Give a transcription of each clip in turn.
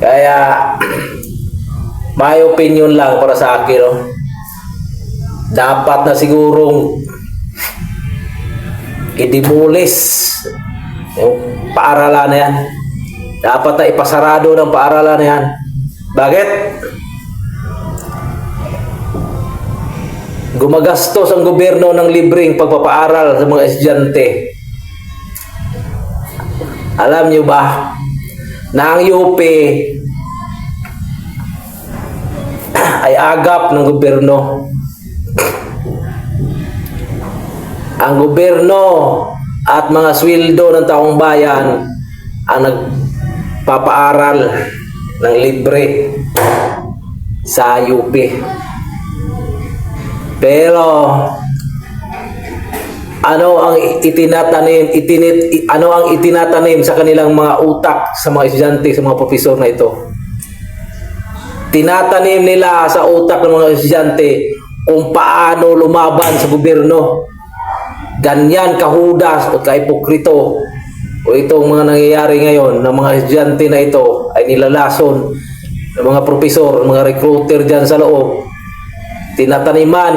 Kaya may opinion lang para sa akin, no? Dapat na sigurong i-demolish yung paaralan na yan. Dapat na ipasarado ng paaralan na yan. Bakit? Gumagastos ang gobyerno ng libreng pagpapaaral sa mga estudyante. Alam niyo ba na ang UP ay agap ng gobyerno? Ang gobyerno at mga sweldo ng taong bayan ang nagpapaaral ng libre sa UP. Pero ano ang itinatanim sa kanilang mga utak sa mga estudyante, sa mga profesor na ito? Tinatanim nila sa utak ng mga estudyante kung paano lumaban sa gobyerno. Ganyan kahudas o kaipokrito o itong mga nangyayari ngayon ng mga estudyante na ito ay nilalason ng mga profesor, mga recruiter dyan sa loob. Tinataniman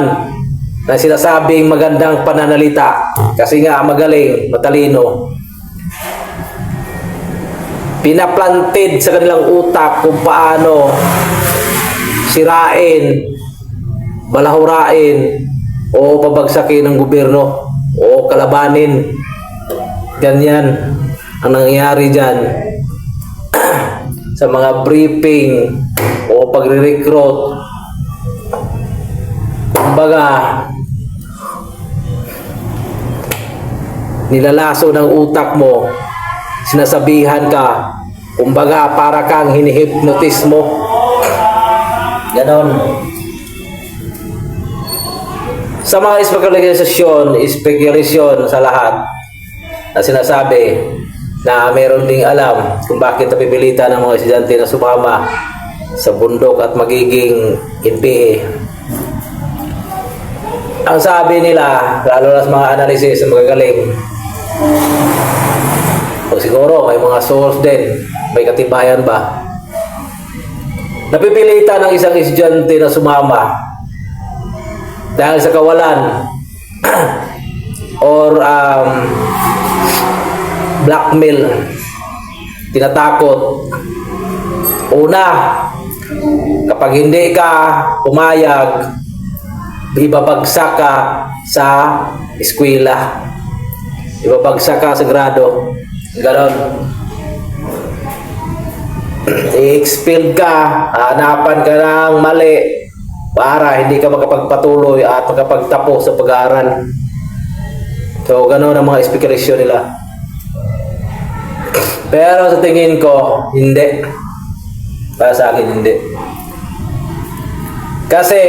na sinasabing magandang pananalita kasi nga magaling, matalino. Pinaplantid sa kanilang utak kung paano sirain, balahurain o pabagsakin ng gobyerno o kalabanin. Ganyan ang nangyayari dyan sa mga briefing o pagre-recruit. Kumbaga, nilalaso ng utak mo, sinasabihan ka, kumbaga para kang hinihipnotis mo. Ganon. Sa mga spekulasyon sa lahat na sinasabi na meron ding alam kung bakit napipilitan ng mga estudyante na sumama sa bundok at magiging NPA. Ang sabi nila, lalo na sa mga analysis na magagaling, o siguro may mga source din, may katibayan ba, napipilitan ng isang estudyante na sumama dahil sa kawalan or blackmail, tinatakot. Una, kapag hindi ka pumayag, ibabagsak ka sa eskwela, ibabagsak ka sa grado, ganon. I-expelled ka, hanapan ka ng mali para hindi ka makapagpatuloy at makapagtapos sa pag-aaral. So ganon ang mga spekulasyon nila. Pero sa tingin ko, hindi. Para sa akin, hindi. Kasi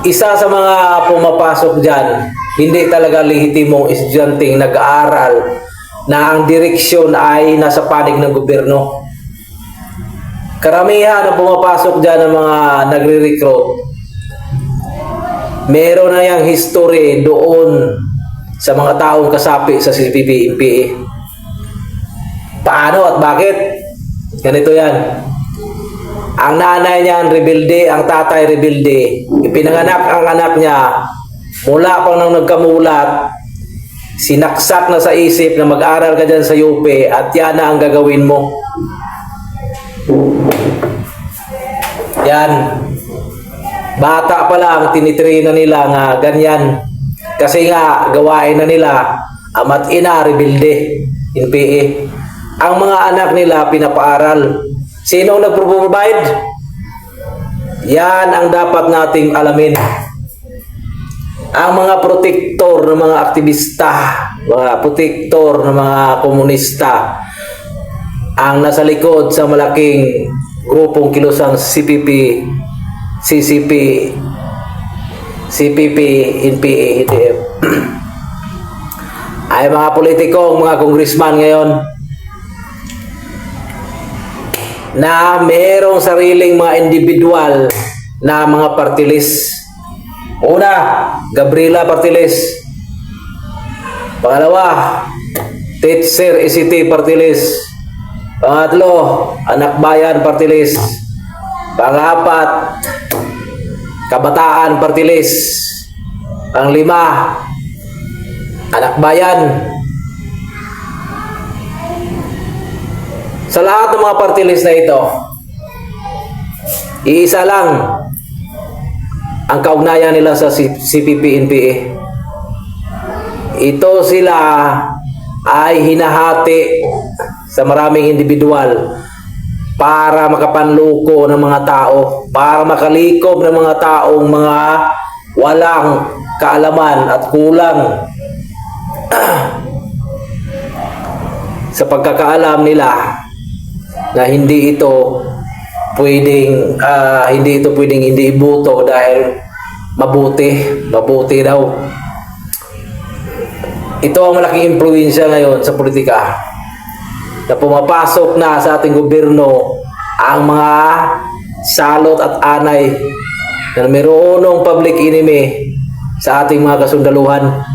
isa sa mga pumapasok dyan, hindi talaga lehitimong estudyanteng nag-aaral na ang direksyon ay nasa panig ng gobyerno. Karamihan na pumapasok dyan ng mga nagre-recruit, meron na yung history doon sa mga taong kasapi sa CPP, NPA. Paano at bakit? Ganito yan. Ang nanay niya rebelde, ang tatay rebelde. Ipinanganak ang anak niya mula pang nang nagkamulat, sinaksak na sa isip na mag-aral ka dyan sa UP at yan na ang gagawin mo. Yan. Bata pa lang, tinitrain na nila nga ganyan. Kasi nga, gawain na nila, ama't ina, rebelde, NPA. Ang mga anak nila pinapaaral. Sino ang nagpro-provide? Yan ang dapat nating alamin. Ang mga protektor ng mga aktivista, mga protektor ng mga komunista, ang nasa likod sa malaking grupong kilusang CPP, CCP, CPP, NPA, HDF, ay mga politikong, mga congressman ngayon na mayroong sariling mga individual na mga party list. Una, Gabriela party list. Pangalawa, Teacher ECT party list. Pangatlo, Anak Bayan Party List. Pang-apat, Kabataan Party List. Pang-lima, Anak Bayan. Sa lahat ng mga party list na ito, iisa lang ang kaugnayan nila sa CPP-NPA. Ito sila ay hinahati sa maraming individual para makapanluko ng mga tao, para makalikob ng mga taong mga walang kaalaman at kulang sa pagkakaalam nila na hindi ito pwedeng hindi iboto dahil mabuti daw. Ito ang malaking impluwensya ngayon sa politika na pumapasok na sa ating gobyerno ang mga salot at anay na mayroonong public enemy sa ating mga kasundaluhan.